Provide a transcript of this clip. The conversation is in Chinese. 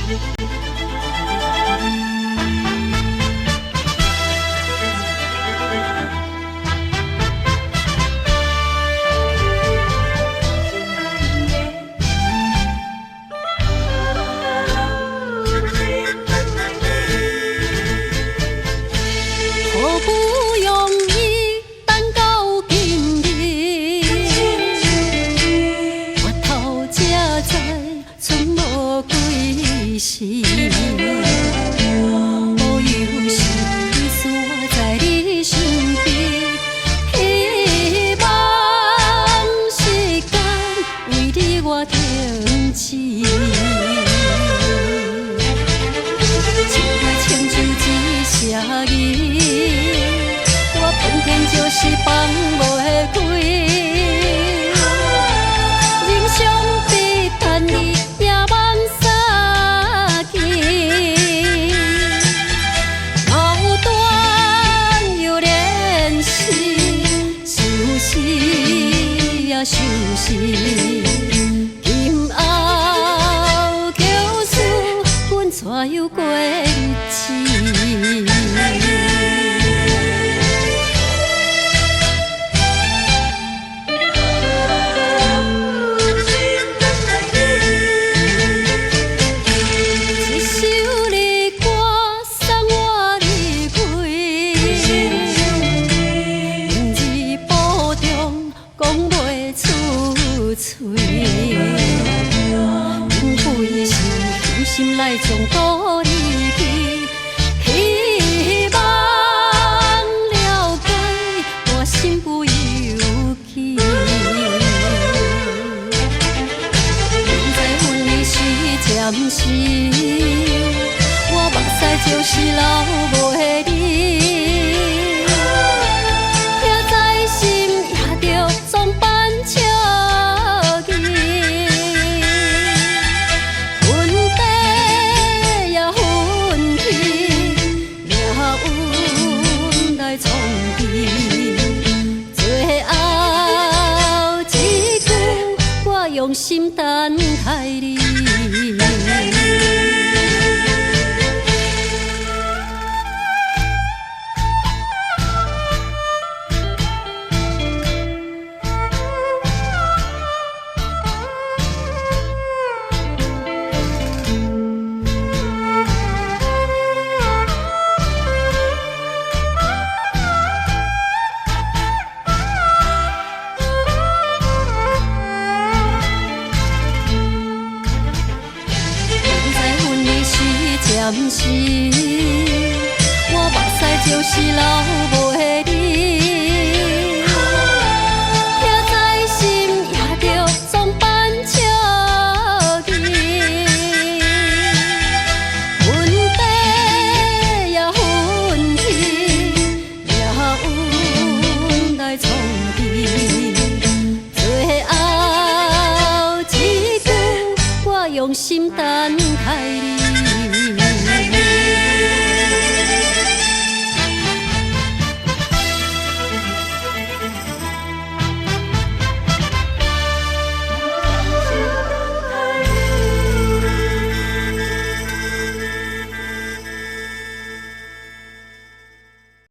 好不容易等到今日，我头才知剩无几时。无忧是意思我在你身边，希望时间为你我停止。情爱亲像一声语，我偏偏就是放袂开。人生比等你也望相见，矛盾又联系，相思也相思。今后旧事，阮怎样过日子？一首离歌送我离开，言字保重，讲袂出嘴。因为是有心来将道离去，希望了解我身不由己。现在阮的是暂时，我目屎就是流袂离，痛在心也着总扮笑意。分地也分去，命运来创治。最后一句，我用心等待你。暂时，我目屎就是流无